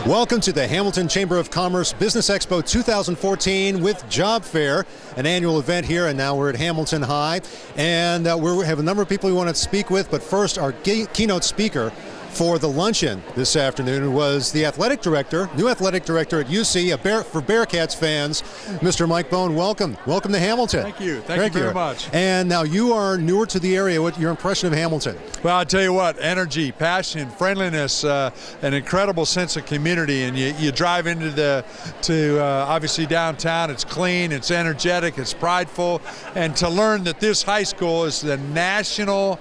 Welcome to the Hamilton Chamber of Commerce Business Expo 2014 with Job Fair, an annual event here, and now we're at Hamilton High. And we have a number of people we want to speak with, but first our keynote speaker for the luncheon this afternoon was the athletic director, new athletic director at UC, for Bearcats fans, Mr. Mike Bone. Welcome. Welcome to Hamilton. Thank you. Thank you very much. And now you are newer to the area. What's your impression of Hamilton? Well, I'll tell you what, energy, passion, friendliness, an incredible sense of community. And you drive into obviously downtown, it's clean, it's energetic, it's prideful. And to learn that this high school is the national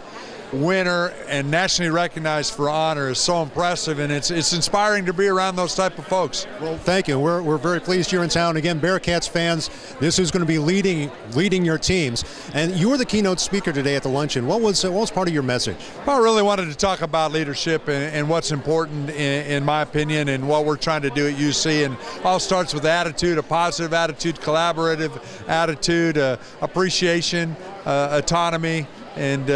winner and nationally recognized for honor is so impressive, and it's inspiring to be around those type of folks. Well, thank you. We're very pleased you're in town. Again, Bearcats fans, this is going to be leading your teams. And you were the keynote speaker today at the luncheon. What was part of your message? Well, I really wanted to talk about leadership and what's important in my opinion, and what we're trying to do at UC. And all starts with attitude, a positive attitude, collaborative attitude, appreciation, autonomy, and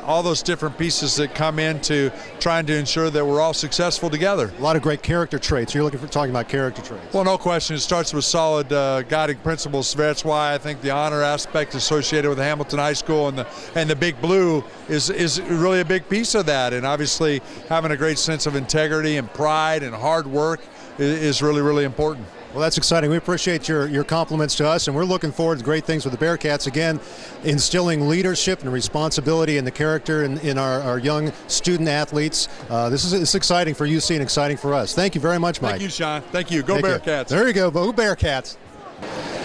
all those different pieces that come into trying to ensure that we're all successful together. A lot of great character traits. You're talking about character traits. Well, no question. It starts with solid guiding principles. That's why I think the honor aspect associated with Hamilton High School and the Big Blue is really a big piece of that. And obviously having a great sense of integrity and pride and hard work is really, really important. Well, that's exciting. We appreciate your compliments to us, and we're looking forward to great things with the Bearcats. Again, instilling leadership and responsibility and the character in our young student athletes. It's exciting for UC and exciting for us. Thank you very much, Mike. Thank you, Sean. Thank you. Go Bearcats. There you go. Go Bearcats.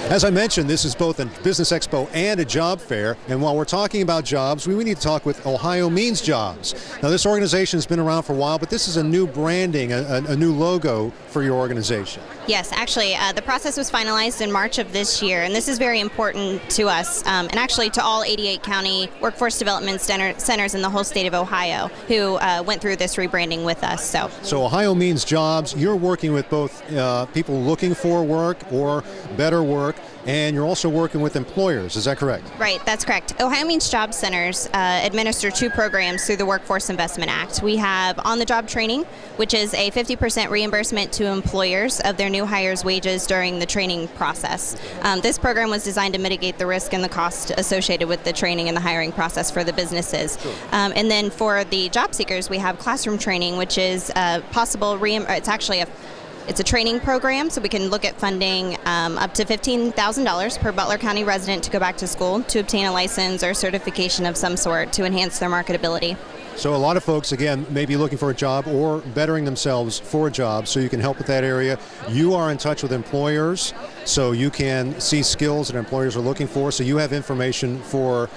As I mentioned, this is both a business expo and a job fair, and while we're talking about jobs, we need to talk with Ohio Means Jobs. Now, this organization has been around for a while, but this is a new branding, a new logo for your organization. Yes, actually, the process was finalized in March of this year, and this is very important to us, and actually to all 88 county workforce development centers in the whole state of Ohio who went through this rebranding with us. So Ohio Means Jobs, you're working with both people looking for work or better work, and you're also working with employers. Is that correct? Right, that's correct. Ohio Means Job Centers administer two programs through the Workforce Investment Act. We have on-the-job training, which is a 50% reimbursement to employers of their new hires' wages during the training process. This program was designed to mitigate the risk and the cost associated with the training and the hiring process for the businesses. Sure. And then for the job seekers, we have classroom training, which is it's a training program, so we can look at funding up to $15,000 per Butler County resident to go back to school to obtain a license or certification of some sort to enhance their marketability. So a lot of folks, again, may be looking for a job or bettering themselves for a job, so you can help with that area. You are in touch with employers, so you can see skills that employers are looking for, so you have information for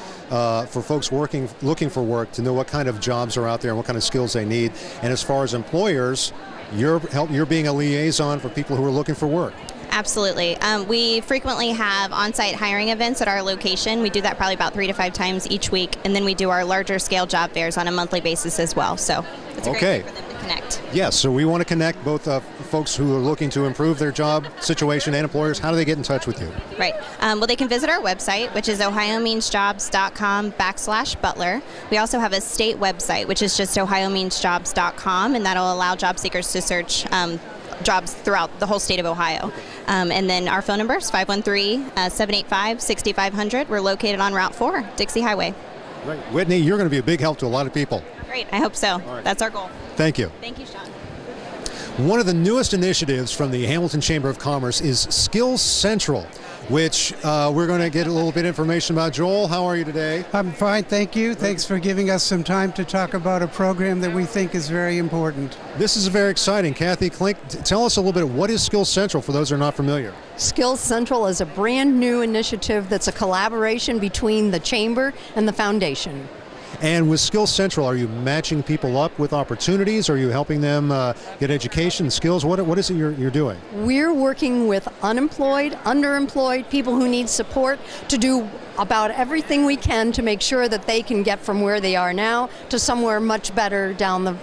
folks looking for work to know what kind of jobs are out there and what kind of skills they need. And as far as employers, you're being a liaison for people who are looking for work. Absolutely. We frequently have on-site hiring events at our location. We do that probably about 3 to 5 times each week, and then we do our larger scale job fairs on a monthly basis as well. So it's a great way for them to connect. Yes, so we want to connect both folks who are looking to improve their job situation and employers. How do they get in touch with you? Right. Well, they can visit our website, which is ohiomeansjobs.com/Butler. We also have a state website, which is just ohiomeansjobs.com, and that'll allow job seekers to search jobs throughout the whole state of Ohio. And then our phone number is 513-785-6500. We're located on Route 4, Dixie Highway. Right. Whitney, you're going to be a big help to a lot of people. Great. I hope so. Right. That's our goal. Thank you. Thank you, Sean. One of the newest initiatives from the Hamilton Chamber of Commerce is Skills Central, which we're going to get a little bit of information about. Joel, how are you today? I'm fine, thank you. Thanks for giving us some time to talk about a program that we think is very important. This is very exciting. Kathy Klink, tell us a little bit of what is Skills Central for those who are not familiar. Skills Central is a brand new initiative that's a collaboration between the Chamber and the Foundation. And with Skills Central, are you matching people up with opportunities? Are you helping them get education, skills? What is it you're doing? We're working with unemployed, underemployed, people who need support to do about everything we can to make sure that they can get from where they are now to somewhere much better down the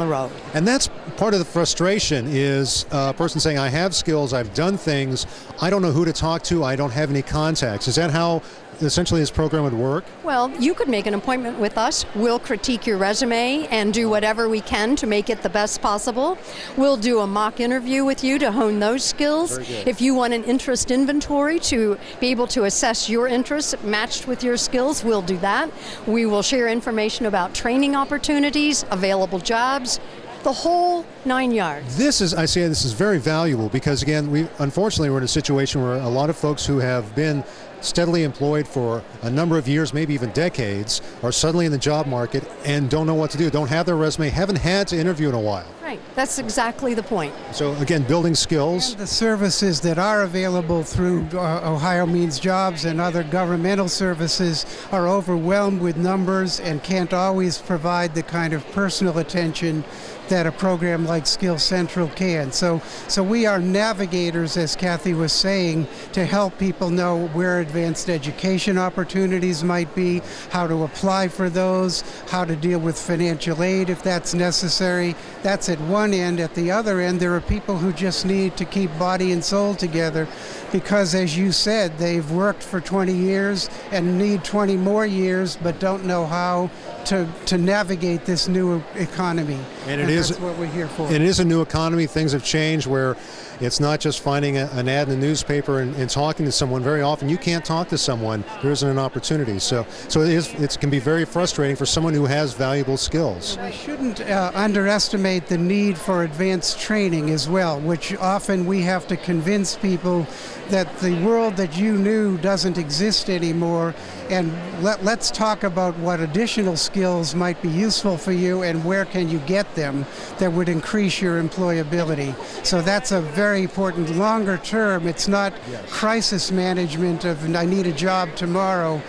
road. And that's part of the frustration is a person saying, I have skills, I've done things, I don't know who to talk to, I don't have any contacts. Is that how essentially this program would work? Well, you could make an appointment with us. We'll critique your resume and do whatever we can to make it the best possible. We'll do a mock interview with you to hone those skills. If you want an interest inventory to be able to assess your interests matched with your skills, we'll do that. We will share information about training opportunities, available jobs, the whole 9 yards. This is very valuable because, again, unfortunately we're in a situation where a lot of folks who have been steadily employed for a number of years, maybe even decades, are suddenly in the job market and don't know what to do, don't have their resume, haven't had to interview in a while. Right, that's exactly the point. So again, building skills. And the services that are available through Ohio Means Jobs and other governmental services are overwhelmed with numbers and can't always provide the kind of personal attention that a program like Skills Central can. So we are navigators, as Kathy was saying, to help people know where advanced education opportunities might be, how to apply for those, how to deal with financial aid if that's necessary. That's at one end. At the other end, there are people who just need to keep body and soul together because, as you said, they've worked for 20 years and need 20 more years but don't know how to navigate this new economy. And that's what we're here for. It is a new economy. Things have changed where it's not just finding an ad in the newspaper and talking to someone. Very often you can't talk to someone. There isn't an opportunity. So it can be very frustrating for someone who has valuable skills. We shouldn't underestimate the need for advanced training as well, which often we have to convince people that the world that you knew doesn't exist anymore, and let's talk about what additional skills might be useful for you and where can you get them that would increase your employability. So that's a very important longer term. It's not crisis management of I need a job tomorrow,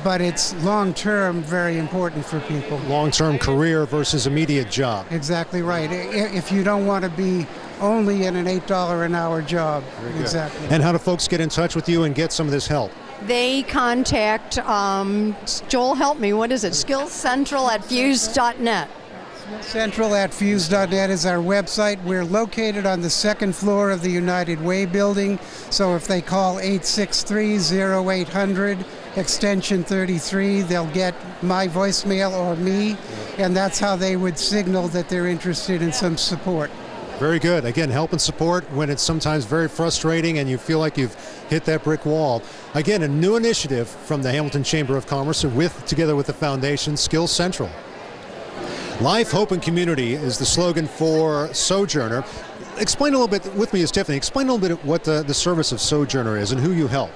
but it's long-term very important for people. Long-term career versus immediate job. Exactly right. If you don't want to be only in an $8 an hour job. Exactly. And how do folks get in touch with you and get some of this help? They contact, Joel, help me, what is it? skillscentral@fuse.net. Central@fuse.net is our website. We're located on the second floor of the United Way building, so if they call 863-0800, extension 33, they'll get my voicemail or me, and that's how they would signal that they're interested in some support. Very good. Again, help and support when it's sometimes very frustrating and you feel like you've hit that brick wall. Again, a new initiative from the Hamilton Chamber of Commerce together with the foundation, Skills Central. Life, Hope, and Community is the slogan for Sojourner. Explain a little bit, with me is Tiffany, explain a little bit what the service of Sojourner is and who you help.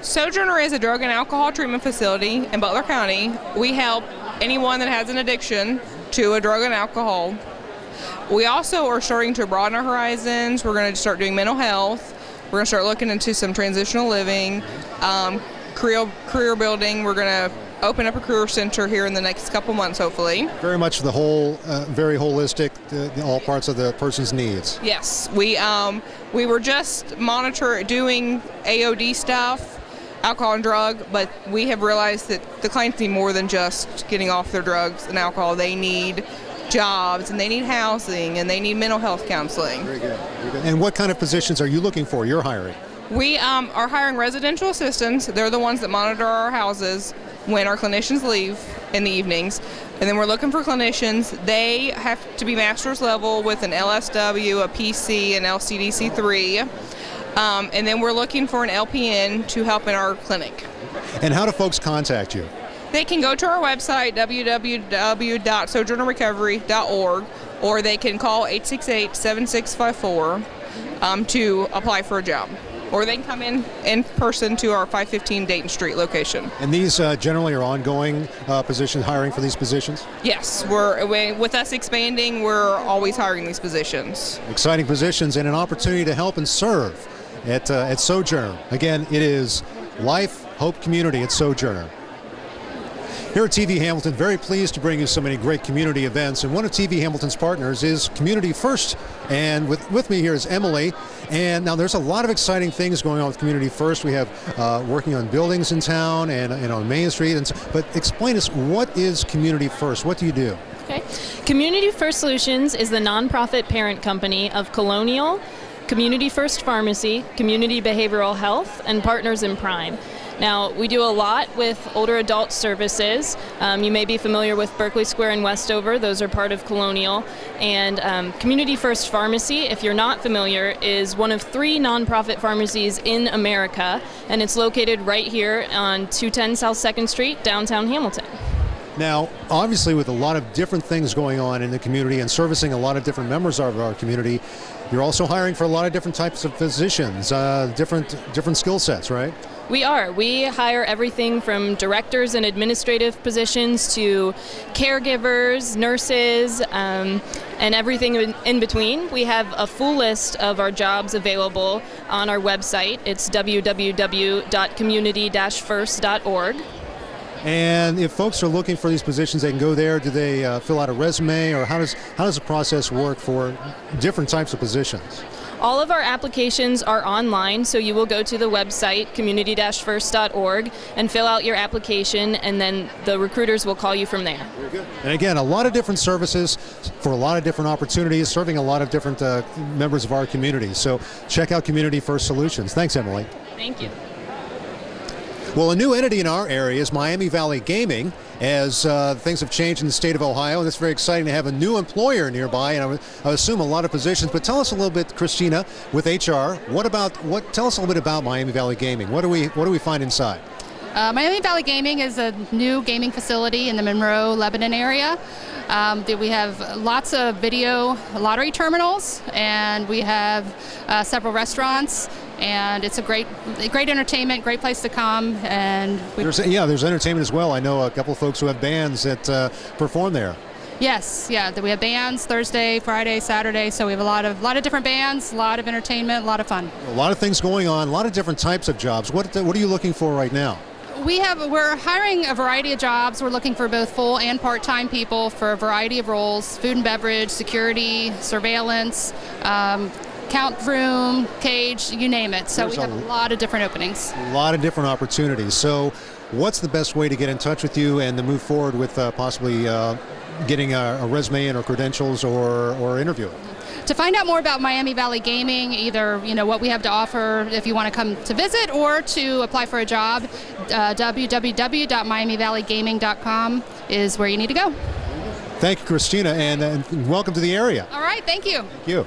Sojourner is a drug and alcohol treatment facility in Butler County. We help anyone that has an addiction to a drug and alcohol. We also are starting to broaden our horizons. We're going to start doing mental health. We're going to start looking into some transitional living, career building. We're going to open up a career center here in the next couple months, hopefully. Very much the whole, very holistic, all parts of the person's needs. Yes, we were just doing AOD stuff, alcohol and drug, but we have realized that the clients need more than just getting off their drugs and alcohol. They need jobs, and they need housing, and they need mental health counseling. Very good. Very good. And what kind of positions are you looking for? You're hiring? We are hiring residential assistants. They're the ones that monitor our houses when our clinicians leave in the evenings. And then we're looking for clinicians. They have to be master's level with an LSW, a PC, and LCDC3. And then we're looking for an LPN to help in our clinic. And how do folks contact you? They can go to our website, www.sojournerrecovery.org, or they can call 868-7654 to apply for a job. Or they can come in person to our 515 Dayton Street location. And these generally are ongoing positions, hiring for these positions? Yes, with us expanding, we're always hiring these positions. Exciting positions and an opportunity to help and serve at Sojourner. Again, it is Life, Hope, Community at Sojourner. Here at TV Hamilton, very pleased to bring you so many great community events, and one of TV Hamilton's partners is Community First, and with me here is Emily. And now there's a lot of exciting things going on with Community First. We have working on buildings in town and on Main Street, but explain us, what is Community First? What do you do? Okay. Community First Solutions is the nonprofit parent company of Colonial, Community First Pharmacy, Community Behavioral Health, and Partners in Prime. Now, we do a lot with older adult services. You may be familiar with Berkeley Square and Westover. Those are part of Colonial. And Community First Pharmacy, if you're not familiar, is one of 3 nonprofit pharmacies in America, and it's located right here on 210 South 2nd Street, downtown Hamilton. Now, obviously, with a lot of different things going on in the community and servicing a lot of different members of our community, you're also hiring for a lot of different types of physicians, different skill sets, right? We are. We hire everything from directors and administrative positions to caregivers, nurses, and everything in between. We have a full list of our jobs available on our website. It's www.community-first.org. And if folks are looking for these positions, they can go there. Do they fill out a resume, or how does the process work for different types of positions? All of our applications are online, so you will go to the website, community-first.org, and fill out your application, and then the recruiters will call you from there. Very good. And again, a lot of different services for a lot of different opportunities, serving a lot of different members of our community. So check out Community First Solutions. Thanks, Emily. Thank you. Well, a new entity in our area is Miami Valley Gaming, as things have changed in the state of Ohio, and it's very exciting to have a new employer nearby, and I would assume a lot of positions. But tell us a little bit, Christina, with HR. Tell us a little bit about Miami Valley Gaming. What do we find inside? Miami Valley Gaming is a new gaming facility in the Monroe, Lebanon area. We have lots of video lottery terminals, and we have several restaurants. And it's a great entertainment, great place to come. And there's entertainment as well. I know a couple of folks who have bands that perform there. Yes, yeah, we have bands Thursday, Friday, Saturday. So we have a lot of different bands, a lot of entertainment, a lot of fun. A lot of things going on, a lot of different types of jobs. What are you looking for right now? We're hiring a variety of jobs. We're looking for both full and part-time people for a variety of roles: food and beverage, security, surveillance. Count room, cage, you name it. So we have a lot of different openings. A lot of different opportunities. So what's the best way to get in touch with you and to move forward with possibly getting a resume and or credentials or interview? To find out more about Miami Valley Gaming, either what we have to offer if you want to come to visit or to apply for a job, www.miamivalleygaming.com is where you need to go. Thank you, Christina, and welcome to the area. All right, thank you. Thank you.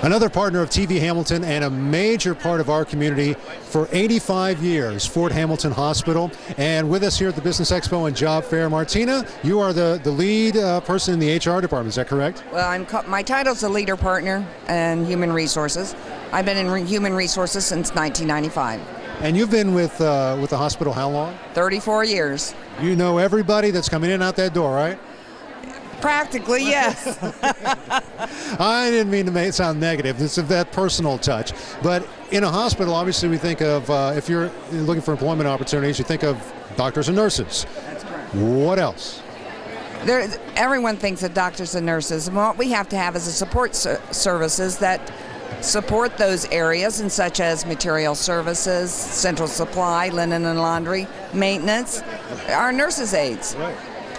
Another partner of TV Hamilton and a major part of our community for 85 years, Fort Hamilton Hospital. And with us here at the Business Expo and Job Fair, Martina, you are the lead person in the HR department, is that correct? Well, my title's a leader partner in human resources. I've been in human resources since 1995. And you've been with the hospital how long? 34 years. You know everybody that's coming in and out that door, right? Practically, yes. I didn't mean to make it sound negative. It's that personal touch. But in a hospital, obviously, we think of, if you're looking for employment opportunities, you think of doctors and nurses. That's correct. What else? Everyone thinks of doctors and nurses. And what we have to have is a support services that support those areas, and such as material services, central supply, linen and laundry, maintenance, our nurses' aides. Right.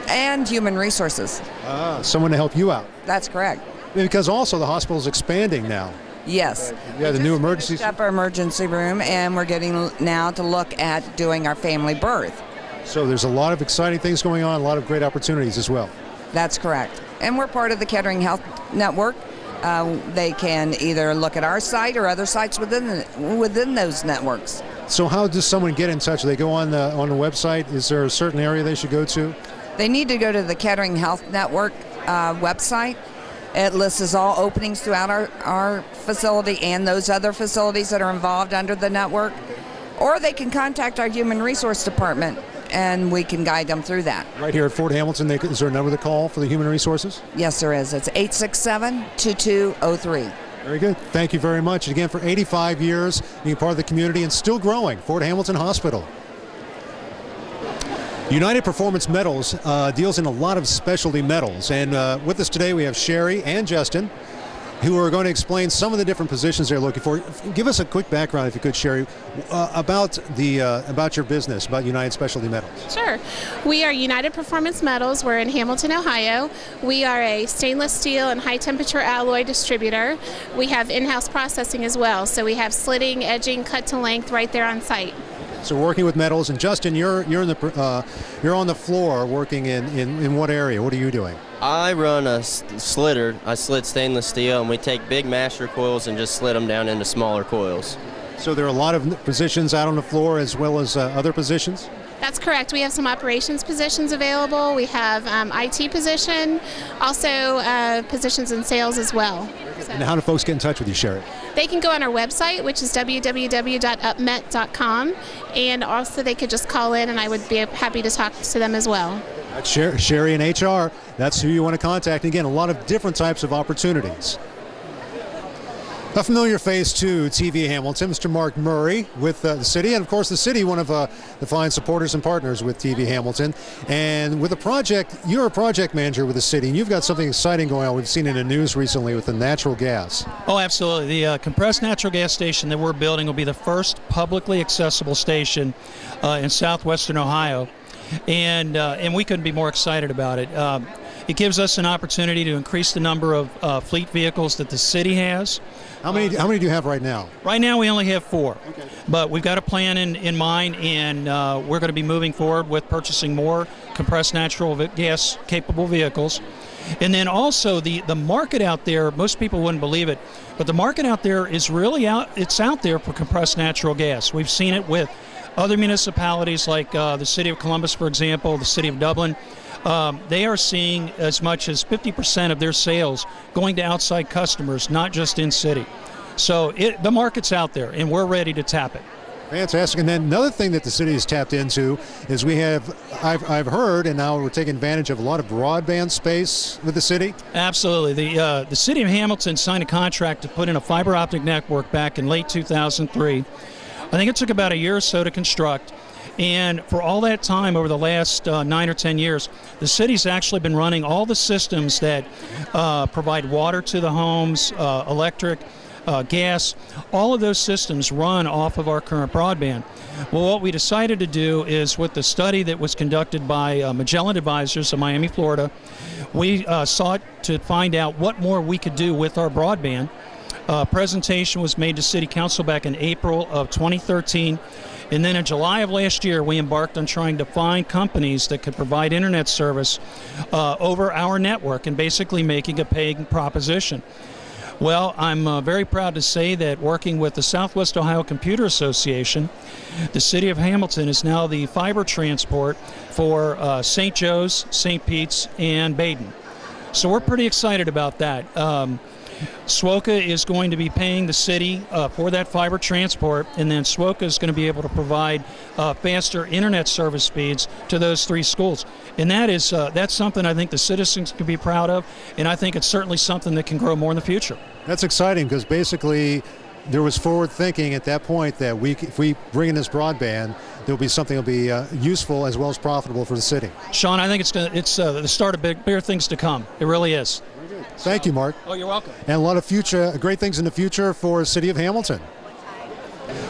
And human resources. Someone to help you out. That's correct. Because also the hospital is expanding now. Yes. Yeah, the new emergency. We up our emergency room, and we're getting now to look at doing our family birth. So there's a lot of exciting things going on, a lot of great opportunities as well. That's correct. And we're part of the Kettering Health Network. They can either look at our site or other sites within those networks. So how does someone get in touch? Do they go on the website? Is there a certain area they should go to? They need to go to the Kettering Health Network website. It lists all openings throughout our facility and those other facilities that are involved under the network. Or they can contact our Human Resource Department, and we can guide them through that. Right here at Fort Hamilton, is there a number to call for the Human Resources? Yes, there is. It's 867-2203. Very good. Thank you very much. Again, for 85 years, being part of the community and still growing, Fort Hamilton Hospital. United Performance Metals deals in a lot of specialty metals, and with us today we have Sherry and Justin, who are going to explain some of the different positions they're looking for. Give us a quick background, if you could, Sherry, about your business, about United Specialty Metals. Sure. We are United Performance Metals. We're in Hamilton, Ohio. We are a stainless steel and high-temperature alloy distributor. We have in-house processing as well, so we have slitting, edging, cut to length right there on site. So working with metals, and Justin, you're on the floor working in what area? What are you doing? I run a slitter. I slit stainless steel, and we take big masher coils and just slit them down into smaller coils. So there are a lot of positions out on the floor as well as other positions? That's correct. We have some operations positions available. We have IT position, also positions in sales as well. So And how do folks get in touch with you, Sherry? they can go on our website, which is www.upmet.com, and also they could just call in, and I would be happy to talk to them as well. That's Sherry in HR. That's who you want to contact. And again, a lot of different types of opportunities. A familiar face to TV Hamilton, Mr. Mark Murray with the city, and of course the city, one of the fine supporters and partners with TV Hamilton. And with a project, you're a project manager with the city, and you've got something exciting going on. We've seen in the news recently with the natural gas. Oh, absolutely. The compressed natural gas station that we're building will be the first publicly accessible station in southwestern Ohio, and we couldn't be more excited about it. It gives us an opportunity to increase the number of fleet vehicles that the city has. How many do you have right now? Right now we only have 4. Okay. But we've got a plan in mind, and we're going to be moving forward with purchasing more compressed natural gas capable vehicles. And then also the market out there, most people wouldn't believe it, but the market out there is really out there for compressed natural gas. We've seen it with other municipalities like the city of Columbus, for example, the city of Dublin. They are seeing as much as 50% of their sales going to outside customers, not just in city. So the market's out there, and we're ready to tap it. Fantastic. And then another thing that the city has tapped into is I've heard, and now we're taking advantage of a lot of broadband space with the city. Absolutely. The city of Hamilton signed a contract to put in a fiber optic network back in late 2003. I think it took about a year or so to construct. And for all that time, over the last 9 or 10 years, the city's actually been running all the systems that provide water to the homes, electric, gas. All of those systems run off of our current broadband. Well, what we decided to do is, with the study that was conducted by Magellan Advisors of Miami, Florida, we sought to find out what more we could do with our broadband. Presentation was made to City Council back in April of 2013. And then in July of last year, we embarked on trying to find companies that could provide internet service over our network and basically making a paying proposition. Well, I'm very proud to say that working with the Southwest Ohio Computer Association, the city of Hamilton is now the fiber transport for St. Joe's, St. Pete's, and Baden. So we're pretty excited about that. SWOCA is going to be paying the city for that fiber transport, and then SWOCA is going to be able to provide faster internet service speeds to those 3 schools. And that's something I think the citizens can be proud of, and I think it's certainly something that can grow more in the future. That's exciting, because basically there was forward thinking at that point that if we bring in this broadband, there'll be something that'll be useful as well as profitable for the city. Sean, I think it's the start of bigger things to come. It really is. Thank you, Mark. Oh, you're welcome. And a lot of great things in the future for the city of Hamilton.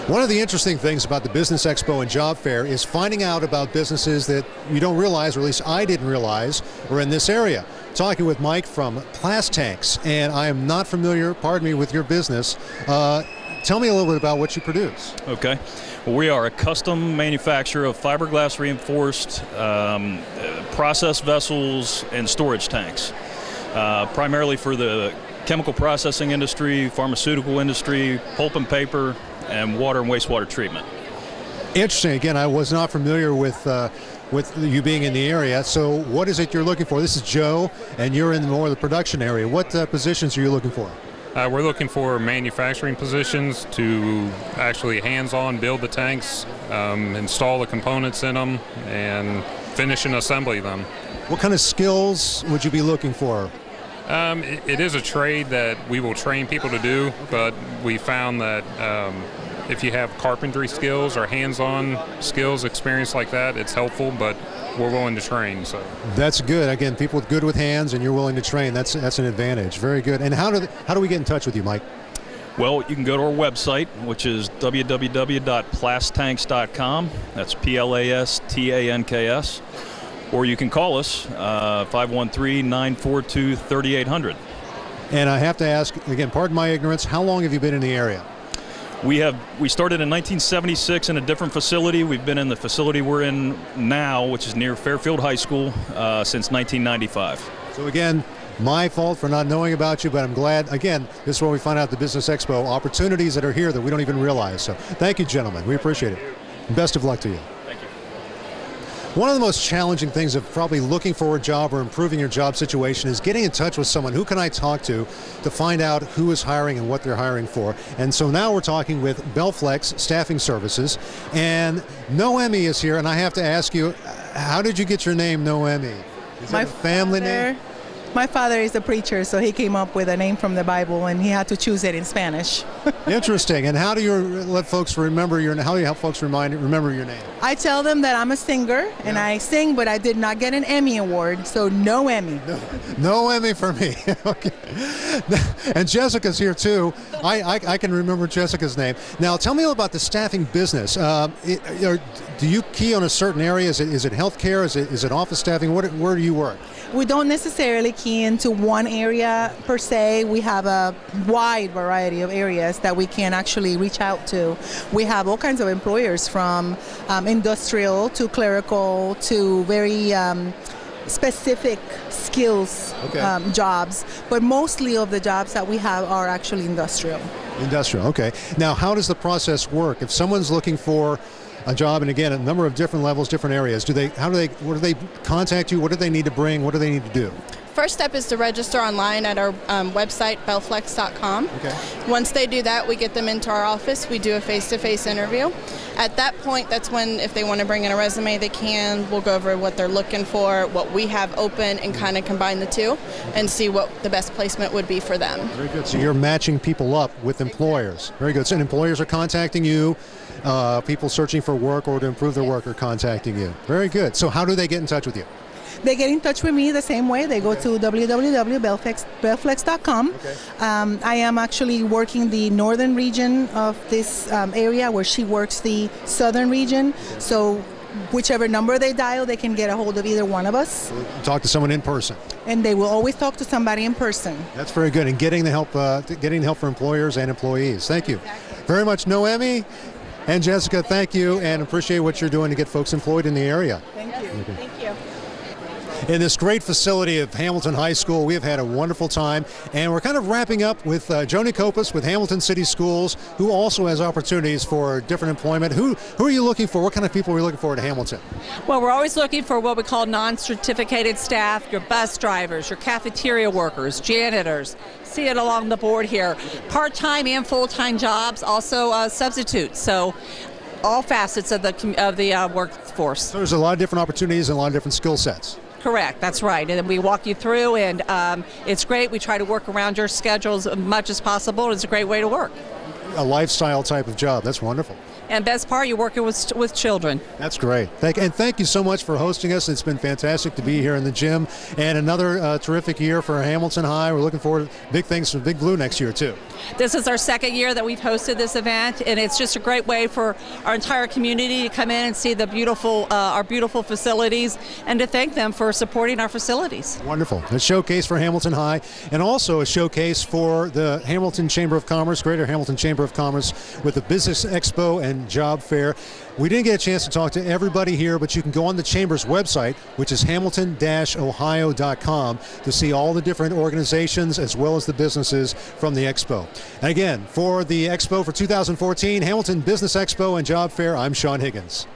One of the interesting things about the Business Expo and Job Fair is finding out about businesses that you don't realize, or at least I didn't realize, are in this area. Talking with Mike from Plastanks, and I am not familiar, pardon me, with your business. Tell me a little bit about what you produce. Okay. Well, we are a custom manufacturer of fiberglass reinforced process vessels and storage tanks. Primarily for the chemical processing industry, pharmaceutical industry, pulp and paper, and water and wastewater treatment. Interesting. Again, I was not familiar with you being in the area. So what is it you're looking for? This is Joe, and you're in more of the production area. What positions are you looking for? We're looking for manufacturing positions to actually hands-on build the tanks, install the components in them, and finish and assembly them. What kind of skills would you be looking for? It is a trade that we will train people to do, but we found that if you have carpentry skills or hands-on skills, experience like that, it's helpful, but we're willing to train. So that's good. Again, people good with hands, and you're willing to train. That's an advantage. Very good. And how do we get in touch with you, Mike? Well, you can go to our website, which is www.plastanks.com. That's PLASTANKS. Or you can call us, 513-942-3800. And I have to ask, again, pardon my ignorance, how long have you been in the area? We started in 1976 in a different facility. We've been in the facility we're in now, which is near Fairfield High School, since 1995. So again, my fault for not knowing about you, but I'm glad, again, this is where we find out the Business Expo, opportunities that are here that we don't even realize. So thank you, gentlemen. We appreciate it. And best of luck to you. Thank you. One of the most challenging things of probably looking for a job or improving your job situation is getting in touch with someone. Who can I talk to find out who is hiring and what they're hiring for? And so now we're talking with Belflex Staffing Services. And Noemi is here, and I have to ask you, how did you get your name, Noemi? Is that a family name? My father is a preacher, so he came up with a name from the Bible, and he had to choose it in Spanish. Interesting. And how do you let folks remember how do you help folks remember your name? I tell them that I'm a singer, and I sing, but I did not get an Emmy award, so no Emmy. No Emmy for me. Okay. And Jessica's here too. I can remember Jessica's name. Now, tell me about the staffing business. Do you key on a certain area? Is it healthcare? Is it office staffing? Where do you work? We don't necessarily key into one area per se. We have a wide variety of areas that we can actually reach out to. We have all kinds of employers, from industrial to clerical to very specific skills jobs, but mostly of the jobs that we have are actually industrial. Industrial, okay. Now, how does the process work? If someone's looking for a job, and again, a number of different levels, different areas, where do they contact you? What do they need to bring? What do they need to do? First step is to register online at our website, belflex.com. Okay. Once they do that, we get them into our office. We do a face-to-face interview. At that point, that's when, if they want to bring in a resume, they can. We'll go over what they're looking for, what we have open, and kind of combine the two and see what the best placement would be for them. Very good. So you're matching people up with employers. Very good. So employers are contacting you. People searching for work or to improve their work are contacting you. Very good. So how do they get in touch with you? They get in touch with me the same way. They go to www.belflex.com. Okay. I am actually working the northern region of this area, where she works the southern region. Okay. So whichever number they dial, they can get a hold of either one of us. Talk to someone in person. And they will always talk to somebody in person. That's very good. And getting the help for employers and employees. Thank you very much, Noemi. And Jessica, thank you, and appreciate what you're doing to get folks employed in the area. Thank you. Okay. Thank you. In this great facility of Hamilton High School, we have had a wonderful time, and we're kind of wrapping up with Joni Kopis with Hamilton City Schools, who also has opportunities for different employment. Who are you looking for? What kind of people are we looking for at Hamilton? Well, we're always looking for what we call non-certificated staff, your bus drivers, your cafeteria workers, janitors. See it along the board here. Part-time and full-time jobs, also substitutes. So all facets of the workforce. So there's a lot of different opportunities and a lot of different skill sets. Correct, that's right. And we walk you through, and it's great. We try to work around your schedules as much as possible. It's a great way to work. A lifestyle type of job. That's wonderful. And best part, you're working with children. That's great. Thank you so much for hosting us. It's been fantastic to be here in the gym, and another terrific year for Hamilton High. We're looking forward to big things from Big Blue next year too. This is our second year that we've hosted this event, and it's just a great way for our entire community to come in and see the our beautiful facilities, and to thank them for supporting our facilities. Wonderful. A showcase for Hamilton High, and also a showcase for the Hamilton Chamber of Commerce, Greater Hamilton Chamber of Commerce, with the Business Expo and Job Fair. We didn't get a chance to talk to everybody here, but you can go on the Chamber's website, which is hamilton-ohio.com, to see all the different organizations as well as the businesses from the Expo. And again, for the Expo for 2014, Hamilton Business Expo and Job Fair, I'm Sean Higgins.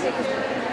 Take